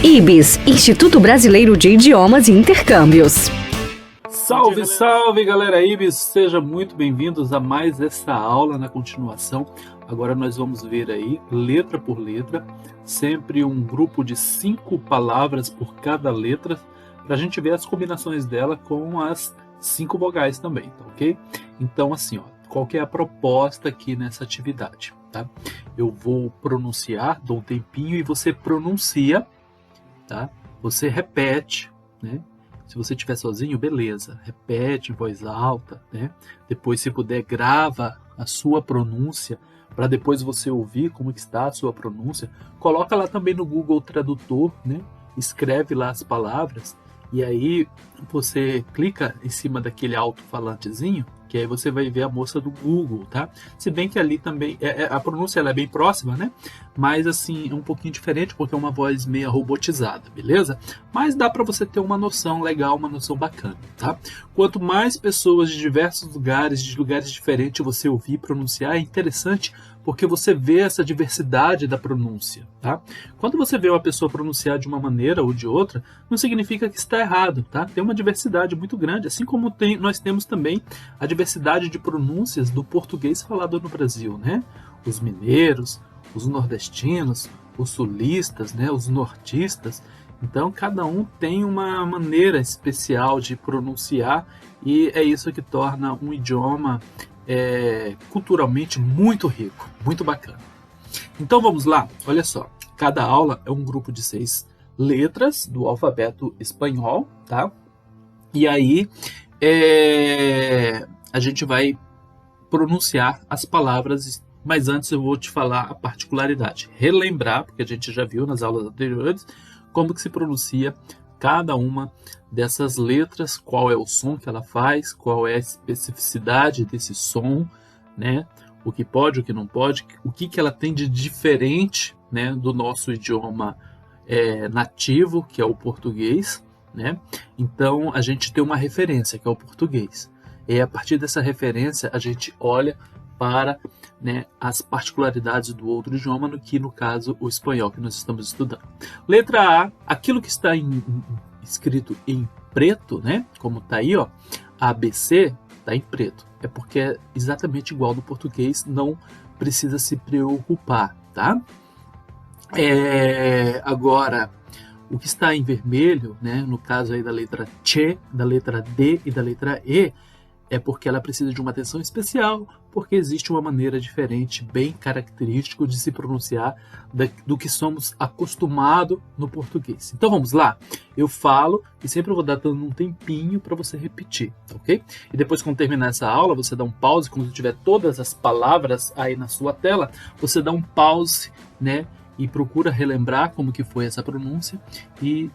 IBIS, Instituto Brasileiro de Idiomas e Intercâmbios. Salve, salve, galera IBIS! Sejam muito bem-vindos a mais essa aula na continuação. Agora nós vamos ver aí, letra por letra, sempre um grupo de 5 palavras por cada letra, para a gente ver as combinações dela com as 5 vogais também, tá ok? Então, assim, ó, qual que é a proposta aqui nessa atividade, tá? Eu vou pronunciar, dou um tempinho e você pronuncia, tá? Você repete, né? Se você estiver sozinho, beleza, repete em voz alta, né? Depois, se puder, grava a sua pronúncia para depois você ouvir como está a sua pronúncia. Coloca lá também no Google Tradutor, né? Escreve lá as palavras e aí você clica em cima daquele alto-falantezinho, que aí você vai ver a moça do Google, tá? Se bem que ali também, a pronúncia ela é bem próxima, né? Mas assim, é um pouquinho diferente, porque é uma voz meio robotizada, beleza? Mas dá para você ter uma noção legal, uma noção bacana, tá? Quanto mais pessoas de diversos lugares, de lugares diferentes você ouvir pronunciar, é interessante, porque você vê essa diversidade da pronúncia, tá? Quando você vê uma pessoa pronunciar de uma maneira ou de outra, não significa que está errado, tá? Tem uma diversidade muito grande, assim como nós temos também a diversidade de pronúncias do português falado no Brasil, né? Os mineiros, os nordestinos, os sulistas, né? Os nortistas. Então, cada um tem uma maneira especial de pronunciar e é isso que torna um idioma culturalmente muito rico, muito bacana. Então, vamos lá? Olha só, cada aula é um grupo de 6 letras do alfabeto espanhol, tá? E aí, a gente vai pronunciar as palavras, mas antes eu vou te falar a particularidade. Relembrar, porque a gente já viu nas aulas anteriores, como que se pronuncia cada uma dessas letras, qual é o som que ela faz, qual é a especificidade desse som, né? O que pode, o que não pode, o que ela tem de diferente, né, do nosso idioma nativo, que é o português, né? Então, a gente tem uma referência, que é o português. E a partir dessa referência, a gente olha para, né, as particularidades do outro idioma, no caso, o espanhol, que nós estamos estudando. Letra A, aquilo que está escrito em preto, né, como está aí, ó, ABC, está em preto. É porque é exatamente igual no português, não precisa se preocupar, tá? Agora, o que está em vermelho, né, no caso aí da letra Che, da letra D e da letra E, é porque ela precisa de uma atenção especial, porque existe uma maneira diferente, bem característica de se pronunciar do que somos acostumados no português. Então vamos lá? Eu falo e sempre vou dando um tempinho para você repetir, ok? E depois, quando terminar essa aula, você dá um pause, quando tiver todas as palavras aí na sua tela, você dá um pause, né? E procura relembrar como que foi essa pronúncia e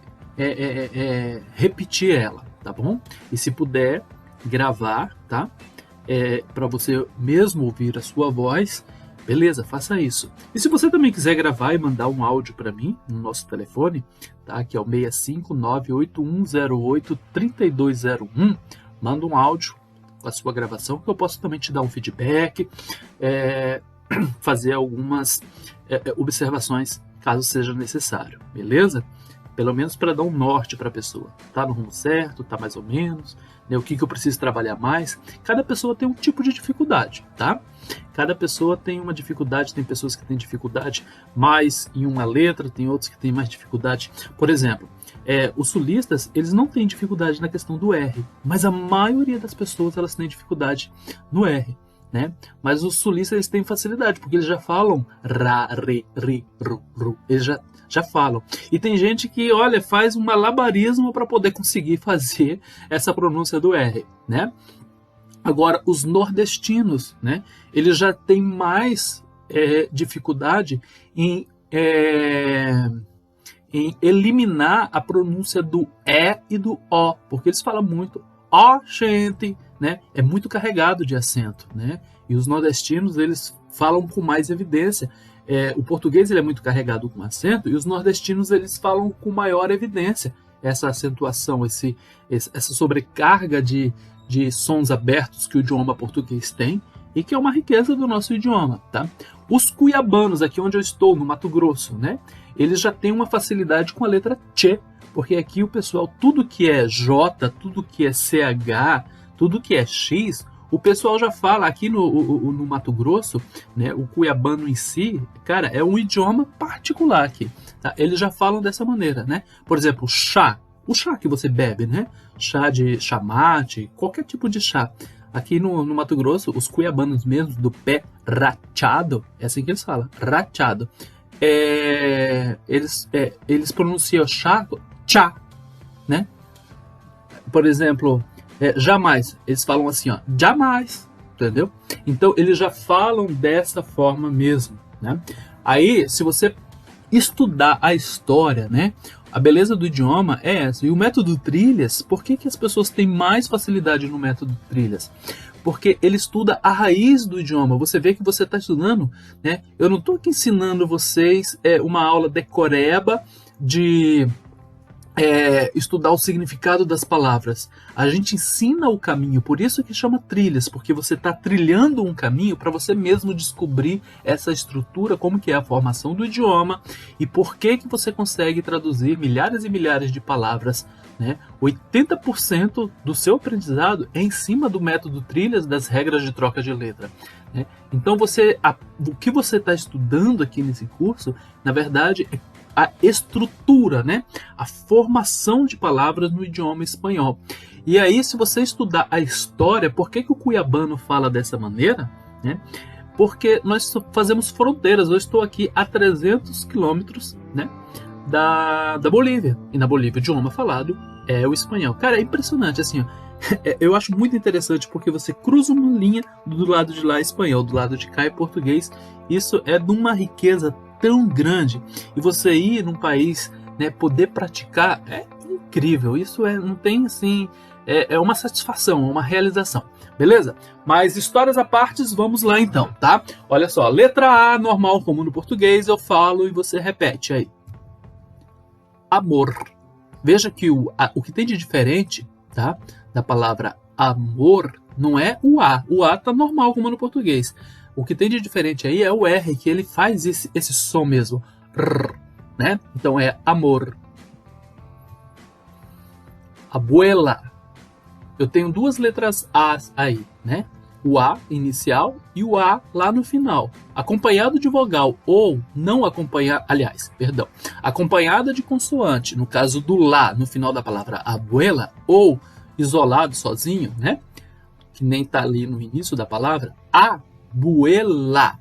repetir ela, tá bom? E se puder, gravar, tá? Para você mesmo ouvir a sua voz, beleza? Faça isso. E se você também quiser gravar e mandar um áudio para mim no nosso telefone, tá? Que é o 65981083201, manda um áudio com a sua gravação que eu posso também te dar um feedback, fazer algumas observações caso seja necessário, beleza? Pelo menos para dar um norte para a pessoa. Tá no rumo certo? Tá mais ou menos? Né? O que eu preciso trabalhar mais? Cada pessoa tem um tipo de dificuldade, tá? Cada pessoa tem uma dificuldade, tem pessoas que têm dificuldade mais em uma letra, tem outros que têm mais dificuldade. Por exemplo, os sulistas, eles não têm dificuldade na questão do R, mas a maioria das pessoas, elas têm dificuldade no R, né? Mas os sulistas, eles têm facilidade, porque eles já falam ra, re, ri, ru, ru. Eles já falam. E tem gente que, olha, faz um malabarismo para poder conseguir fazer essa pronúncia do R, né? Agora, os nordestinos, né? Eles já têm mais dificuldade em eliminar a pronúncia do E e do O, porque eles falam muito ó, gente, né? É muito carregado de acento, né? E os nordestinos, eles falam com mais evidência. O português ele é muito carregado com acento e os nordestinos eles falam com maior evidência essa acentuação, essa sobrecarga de sons abertos que o idioma português tem e que é uma riqueza do nosso idioma, tá? Os cuiabanos, aqui onde eu estou, no Mato Grosso, né? eles já têm uma facilidade com a letra Tche, porque aqui o pessoal, tudo que é J, tudo que é CH, tudo que é X, o pessoal já fala aqui no Mato Grosso, né, o cuiabano em si, cara, é um idioma particular aqui. Tá? Eles já falam dessa maneira, né? Por exemplo, chá. O chá que você bebe, né? Chá de chamate, qualquer tipo de chá. Aqui no Mato Grosso, os cuiabanos mesmo, do pé rachado, é assim que eles falam, rachado. Eles pronunciam chá, chá, né? Por exemplo, jamais, eles falam assim, ó, jamais, entendeu? Então, eles já falam dessa forma mesmo, né? Aí, se você estudar a história, né? A beleza do idioma é essa. E o método Trilhas, por que as pessoas têm mais facilidade no método Trilhas? Porque ele estuda a raiz do idioma. Você vê que você está estudando, né? Eu não estou aqui ensinando vocês uma aula decoreba de estudar o significado das palavras. A gente ensina o caminho, por isso que chama trilhas, porque você está trilhando um caminho para você mesmo descobrir essa estrutura, como que é a formação do idioma e por que você consegue traduzir milhares e milhares de palavras, né? 80% do seu aprendizado é em cima do método trilhas, das regras de troca de letra, né? Então o que você está estudando aqui nesse curso, na verdade, é a estrutura, né? A formação de palavras no idioma espanhol. E aí, se você estudar a história, por que o cuiabano fala dessa maneira, né? Porque nós fazemos fronteiras. Eu estou aqui a 300 quilômetros, né, da Bolívia. E na Bolívia o idioma falado é o espanhol. Cara, é impressionante, assim, ó. Eu acho muito interessante porque você cruza uma linha, do lado de lá é espanhol, do lado de cá é português. Isso é de uma riqueza tão grande, e você ir num país, né, poder praticar, é incrível. Isso não tem assim, é uma satisfação, uma realização, beleza? Mas histórias à parte, vamos lá então, tá? Olha só, letra A, normal como no português, eu falo e você repete aí. Amor. Veja que o que tem de diferente, tá, da palavra amor não é o A tá normal como no português. O que tem de diferente aí é o R, que ele faz esse som mesmo, né? Então é amor. Abuela. Eu tenho duas letras As aí, né? O A inicial e o A lá no final, acompanhado de vogal ou não acompanhado, acompanhada de consoante, no caso do lá no final da palavra abuela, ou isolado sozinho, né? Que nem tá ali no início da palavra, abuela.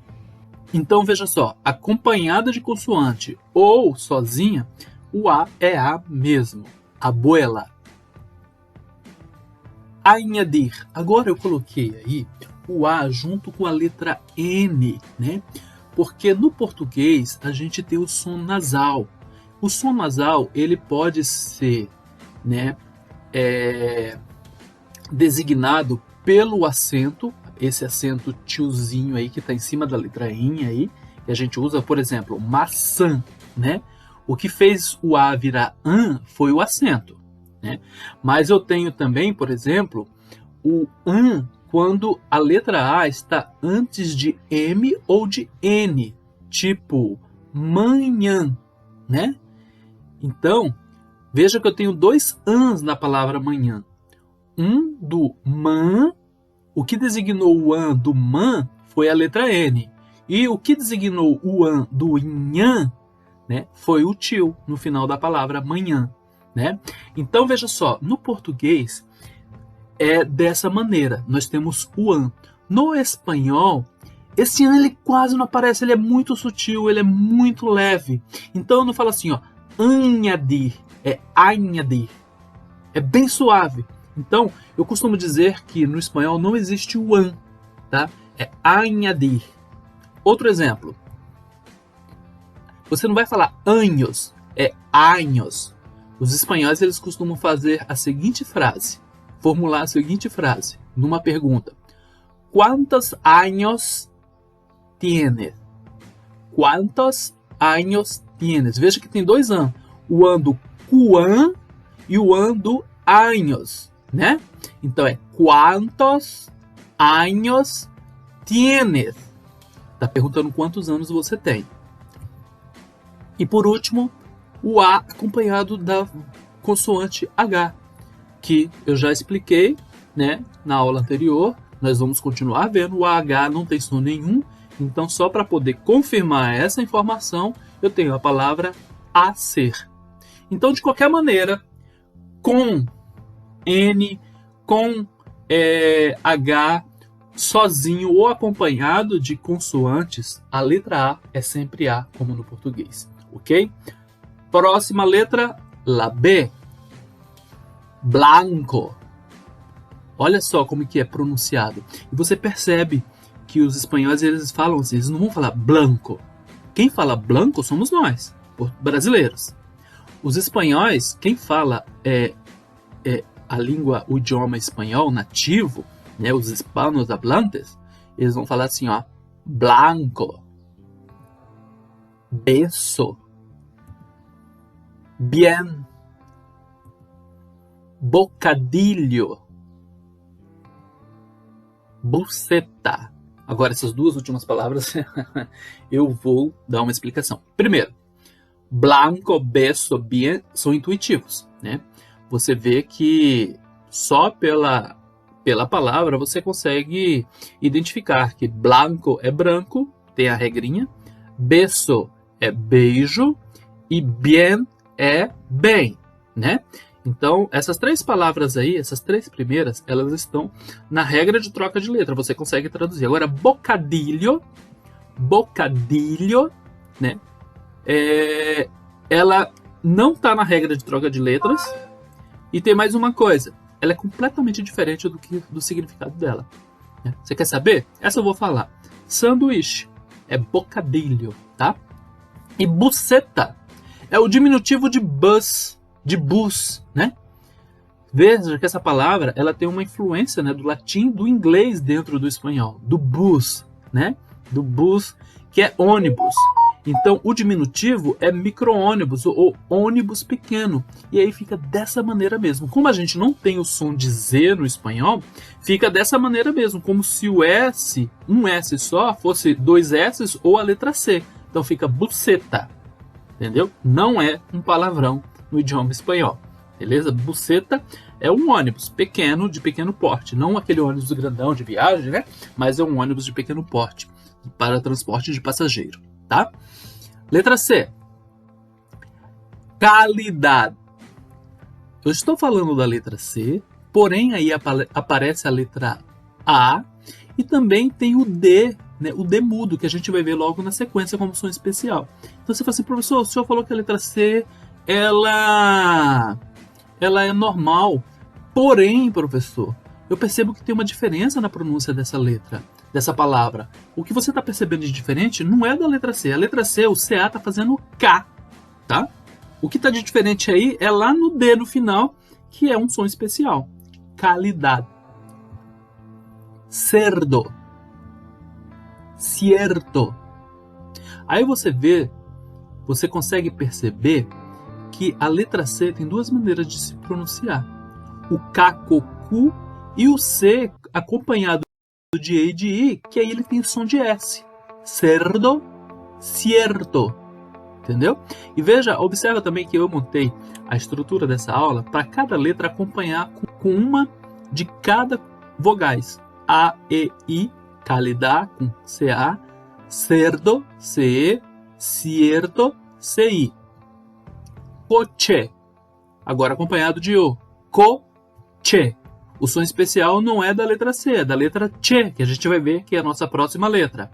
Então veja só, acompanhada de consoante ou sozinha, o A é A mesmo, abuela. Añadir. Agora eu coloquei aí o A junto com a letra N, né? Porque no português a gente tem o som nasal. O som nasal, ele pode ser, né, designado pelo acento, esse acento tiozinho aí que está em cima da letra I aí, que a gente usa, por exemplo, maçã, né? O que fez o A virar an foi o acento, né? Mas eu tenho também, por exemplo, o an quando a letra A está antes de M ou de N, tipo manhã, né? Então, veja que eu tenho dois ans na palavra manhã. Um do man, o que designou o an do man foi a letra N. E o que designou o an do nhan, né, foi o tio no final da palavra manhã, né? Então veja só, no português é dessa maneira, nós temos o an. No espanhol, esse an ele quase não aparece, ele é muito sutil, ele é muito leve. Então eu não falo assim, ó, añadir, é añadir. É bem suave. Então, eu costumo dizer que no espanhol não existe o an, tá? É añadir. Outro exemplo. Você não vai falar años, é años. Os espanhóis, eles costumam fazer a seguinte frase, formular a seguinte frase, numa pergunta. ¿Cuántos años tienes? ¿Cuántos años tienes? Veja que tem dois an. O an do cuan e o an do años, né? Então é ¿cuántos años tienes? Tá perguntando quantos anos você tem. E por último, o A acompanhado da consoante H, que eu já expliquei, né, na aula anterior. Nós vamos continuar vendo, o AH não tem som nenhum, então só para poder confirmar essa informação, eu tenho a palavra a ser. Então, de qualquer maneira, com N, com H, sozinho ou acompanhado de consoantes, a letra A é sempre A, como no português, ok? Próxima letra, la B, blanco. Olha só como que é pronunciado. E você percebe que os espanhóis, eles falam assim, eles não vão falar blanco. Quem fala blanco somos nós, brasileiros. Os espanhóis, quem fala a língua, o idioma espanhol nativo, né, os hispanos hablantes, eles vão falar assim, ó, blanco, beso, bien, bocadillo, buceta. Agora, essas duas últimas palavras eu vou dar uma explicação. Primeiro, blanco, beso, bien são intuitivos, né? Você vê que só pela palavra você consegue identificar que blanco é branco, tem a regrinha, beso é beijo e bien é bem, né? Então, essas três palavras aí, essas três primeiras, elas estão na regra de troca de letra. Você consegue traduzir. Agora, bocadilho, né? Ela não está na regra de troca de letras. E tem mais uma coisa. Ela é completamente diferente do significado dela. Né? Você quer saber? Essa eu vou falar. Sanduíche é bocadilho, tá? E buceta é o diminutivo de bus, né? Veja que essa palavra, ela tem uma influência, né, do latim, do inglês dentro do espanhol, do bus, né? Do bus, que é ônibus. Então, o diminutivo é micro-ônibus ou ônibus pequeno. E aí fica dessa maneira mesmo. Como a gente não tem o som de Z no espanhol, fica dessa maneira mesmo, como se o S, um S só, fosse dois S ou a letra C. Então fica buceta, entendeu? Não é um palavrão no idioma espanhol, beleza? Buceta é um ônibus pequeno, de pequeno porte, não aquele ônibus grandão de viagem, né? Mas é um ônibus de pequeno porte para transporte de passageiro, tá? Letra C. Calidade. Eu estou falando da letra C, porém aí aparece a letra A e também tem o D, né, o D mudo, que a gente vai ver logo na sequência como som especial. Então você fala assim, professor, o senhor falou que a letra C, ela é normal. Porém, professor, eu percebo que tem uma diferença na pronúncia dessa letra, dessa palavra. O que você está percebendo de diferente não é da letra C. A letra C, o CA está fazendo K, tá? O que está de diferente aí é lá no D no final, que é um som especial. Calidade. Cerdo. Cierto. Aí você consegue perceber que a letra C tem duas maneiras de se pronunciar. O K, cocu, e o C acompanhado de E e de I, que aí ele tem som de S. Cerdo, cierto. Entendeu? E veja, observa também que eu montei a estrutura dessa aula para cada letra acompanhar com uma de cada vogais. A, E, I, calidad com CA, cerdo, CE, cierto, CI. Coche, agora acompanhado de O. Coche. O som especial não é da letra C, é da letra Che, que a gente vai ver que é a nossa próxima letra.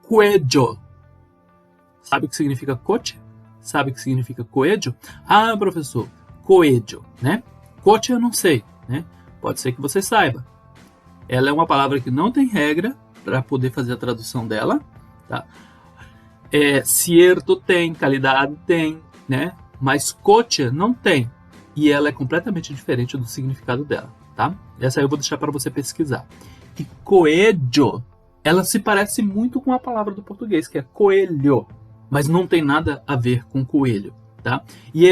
Cuello. Sabe o que significa coche? Sabe o que significa coelho? Ah, professor, coelho, né? Coche eu não sei, né? Pode ser que você saiba. Ela é uma palavra que não tem regra para poder fazer a tradução dela, tá? Cierto tem, qualidade tem, né? Mas coche não tem. E ela é completamente diferente do significado dela, tá? Essa aí eu vou deixar para você pesquisar. E coelho, ela se parece muito com a palavra do português, que é coelho, mas não tem nada a ver com coelho, tá? E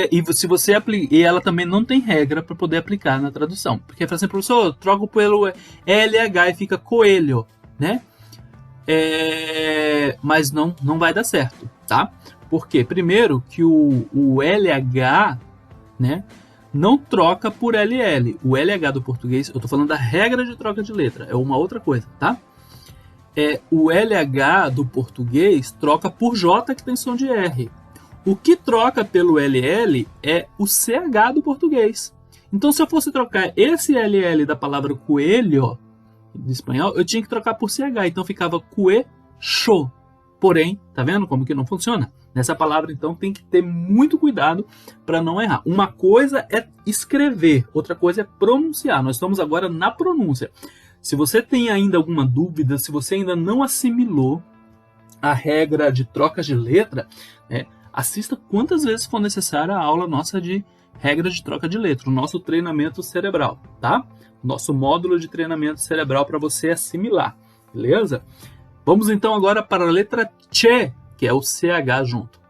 ela também não tem regra para poder aplicar na tradução. Porque fala assim, professor, troco pelo LH e fica coelho, né? mas não vai dar certo, tá? Por quê? Primeiro que o LH, né, não troca por LL. O LH do português, eu estou falando da regra de troca de letra, é uma outra coisa, tá? O LH do português troca por J, que tem som de R. O que troca pelo LL é o CH do português. Então, se eu fosse trocar esse LL da palavra coelho, do espanhol, eu tinha que trocar por CH. Então, ficava coelho. Porém, tá vendo como que não funciona? Nessa palavra, então, tem que ter muito cuidado para não errar. Uma coisa é escrever, outra coisa é pronunciar. Nós estamos agora na pronúncia. Se você tem ainda alguma dúvida, se você ainda não assimilou a regra de troca de letra, assista quantas vezes for necessária a aula nossa de regra de troca de letra, o nosso treinamento cerebral, tá? Nosso módulo de treinamento cerebral para você assimilar, beleza? Vamos então agora para a letra Che, que é o CH junto.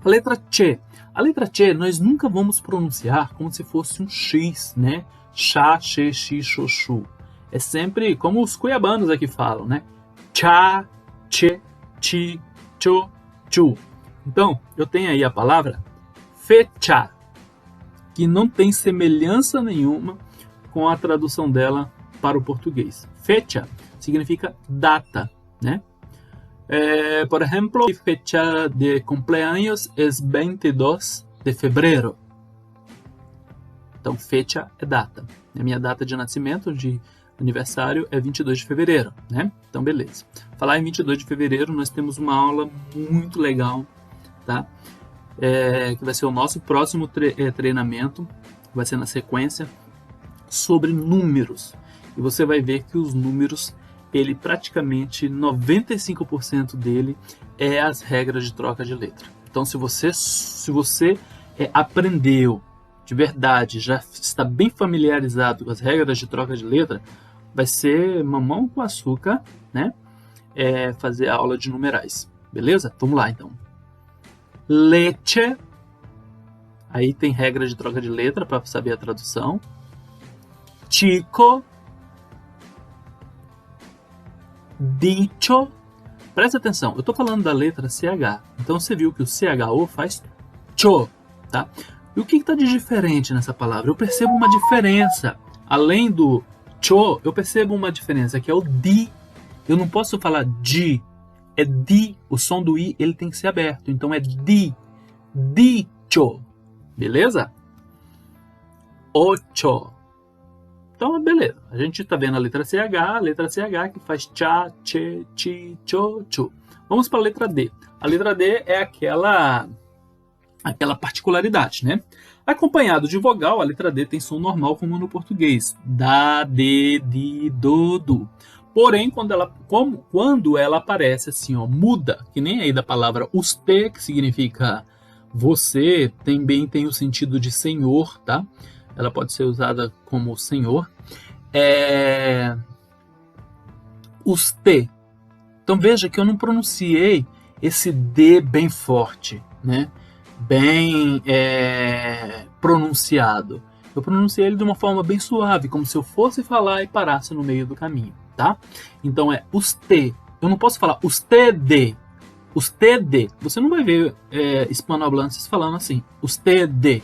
A letra Che. A letra Che nós nunca vamos pronunciar como se fosse um X, né? Chá, che, xi, xo, chu. É sempre como os cuiabanos aqui falam, né? Chá, che, chi, cho, chu. Então, eu tenho aí a palavra fecha, que não tem semelhança nenhuma com a tradução dela para o português. Fecha significa data, né? Por exemplo, fecha de cumpleaños es 22 de febrero. Então, fecha é data. A minha data de nascimento, de aniversário, é 22 de fevereiro, né? Então, beleza. Falar em 22 de fevereiro, nós temos uma aula muito legal, tá? Que vai ser o nosso próximo treinamento, vai ser na sequência, sobre números. E você vai ver que os números, ele praticamente 95% dele é as regras de troca de letra. Então, se você aprendeu de verdade, já está bem familiarizado com as regras de troca de letra, vai ser mamão com açúcar, né? Fazer a aula de numerais, beleza? Vamos lá, então. Leche, aí tem regra de troca de letra para saber a tradução. Chico, dicho. Presta atenção, eu estou falando da letra CH, então você viu que o CHO faz cho, tá? E o que está de diferente nessa palavra? Eu percebo uma diferença. Além do cho, eu percebo uma diferença, que é o di. Eu não posso falar di. É di. O som do i ele tem que ser aberto. Então é di. Dicho. Beleza? Ocho. Então, beleza. A gente está vendo a letra CH que faz cha, che, chi, cho, chu. Vamos para a letra D. A letra D é aquela particularidade, né? Acompanhado de vogal, a letra D tem som normal como no português. Da, de, di, do, du. Porém, quando ela aparece assim, ó, muda, que nem aí da palavra usted, que significa você, também tem o sentido de senhor, tá? Ela pode ser usada como senhor. Usted. Então veja que eu não pronunciei esse D bem forte, né? Bem pronunciado. Eu pronunciei ele de uma forma bem suave, como se eu fosse falar e parasse no meio do caminho, tá? Então é usted. Eu não posso falar usted. Usted. Você não vai ver hispanohablantes falando assim. Usted,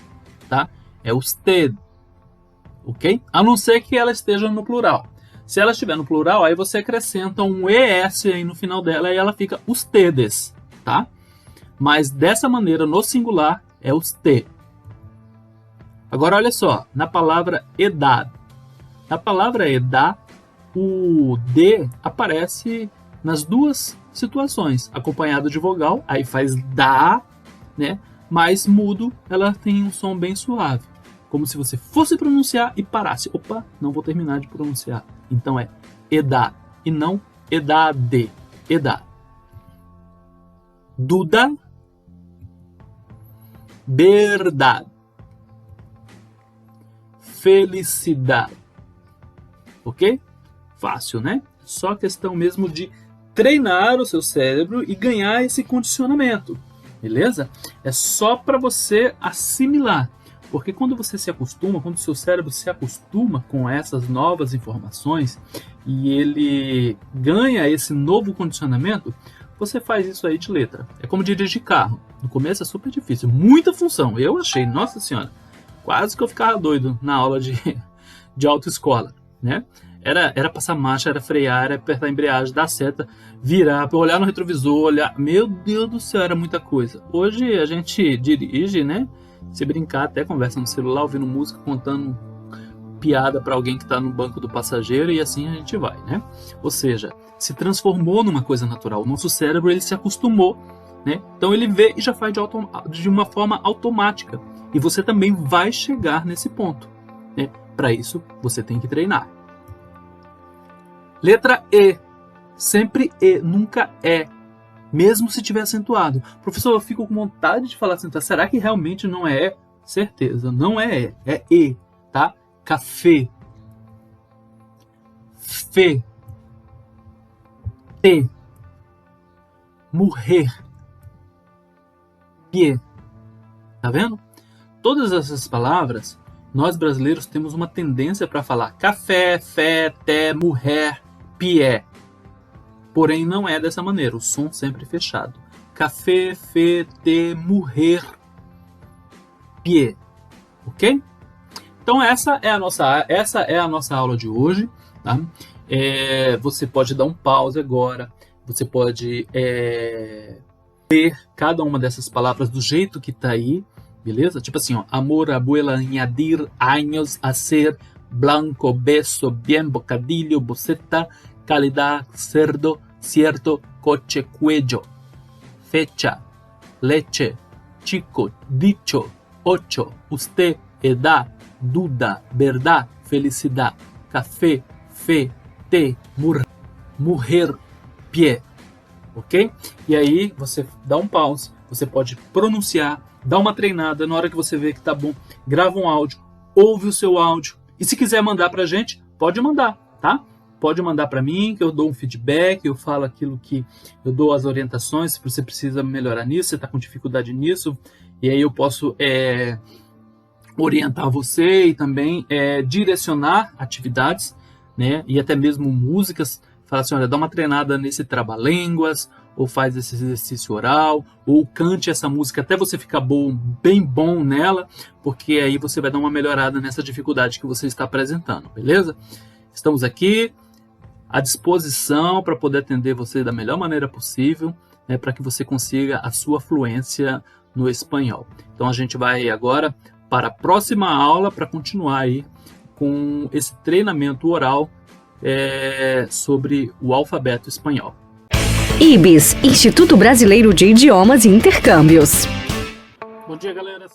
tá? É usted, ok? A não ser que ela esteja no plural. Se ela estiver no plural, aí você acrescenta um ES aí no final dela e ela fica ustedes, tá? Mas dessa maneira, no singular, é usted. Agora, olha só, na palavra edad. Na palavra edad, o D aparece nas duas situações. Acompanhado de vogal, aí faz da, né? Mas mudo, ela tem um som bem suave. Como se você fosse pronunciar e parasse. Opa, não vou terminar de pronunciar. Então é edad e não edade. Edad. Duda. Verdade. Felicidade. Ok? Fácil, né? Só questão mesmo de treinar o seu cérebro e ganhar esse condicionamento. Beleza? É só para você assimilar. Porque quando você se acostuma, quando o seu cérebro se acostuma com essas novas informações e ele ganha esse novo condicionamento, você faz isso aí de letra. É como dirigir carro. No começo é super difícil, muita função. Eu achei, nossa senhora, quase que eu ficava doido na aula de autoescola, né? Era passar marcha, era frear, era apertar a embreagem, dar seta, virar, olhar no retrovisor, olhar. Meu Deus do céu, era muita coisa. Hoje a gente dirige, né? Se brincar, até conversa no celular, ouvindo música, contando piada para alguém que está no banco do passageiro e assim a gente vai, né? Ou seja, se transformou numa coisa natural. O nosso cérebro, ele se acostumou, né? Então ele vê e já faz de uma forma automática. E você também vai chegar nesse ponto, né? Para isso, você tem que treinar. Letra E. Sempre E, nunca é. Mesmo se tiver acentuado. Professor, eu fico com vontade de falar acentuado. Será que realmente não é E? Certeza, não é E. É E, tá? Café. Fé. Te. Morrer. Pie. Tá vendo? Todas essas palavras, nós brasileiros temos uma tendência para falar café, fé, te, mulher, pie. Porém, não é dessa maneira, o som sempre fechado. Café, fé, te, morrer, pie. Ok? Então essa é a nossa aula de hoje. Tá? Você pode dar um pause agora. Você pode ler cada uma dessas palavras do jeito que está aí. Beleza? Tipo assim, ó, amor, abuela, añadir, años, hacer, blanco, beso, bien, bocadillo, boceta, calidad, cerdo, cierto, coche, cuello, fecha, leche, chico, dicho, ocho, usted, edad, duda, verdad, felicidad, café, fe, te, mujer, pie. Ok? E aí você dá um pause, você pode pronunciar, dá uma treinada, na hora que você vê que tá bom, grava um áudio, ouve o seu áudio, e se quiser mandar pra gente, pode mandar, tá? Pode mandar para mim, que eu dou um feedback, eu falo aquilo que eu dou as orientações, se você precisa melhorar nisso, você está com dificuldade nisso, e aí eu posso orientar você e também direcionar atividades, né? E até mesmo músicas, falar assim, olha, dá uma treinada nesse trava-línguas, ou faz esse exercício oral, ou cante essa música até você ficar bem bom nela, porque aí você vai dar uma melhorada nessa dificuldade que você está apresentando, beleza? Estamos aqui à disposição para poder atender você da melhor maneira possível, né, para que você consiga a sua fluência no espanhol. Então a gente vai agora para a próxima aula para continuar aí com esse treinamento oral sobre o alfabeto espanhol. IBIS, Instituto Brasileiro de Idiomas e Intercâmbios. Bom dia, galera.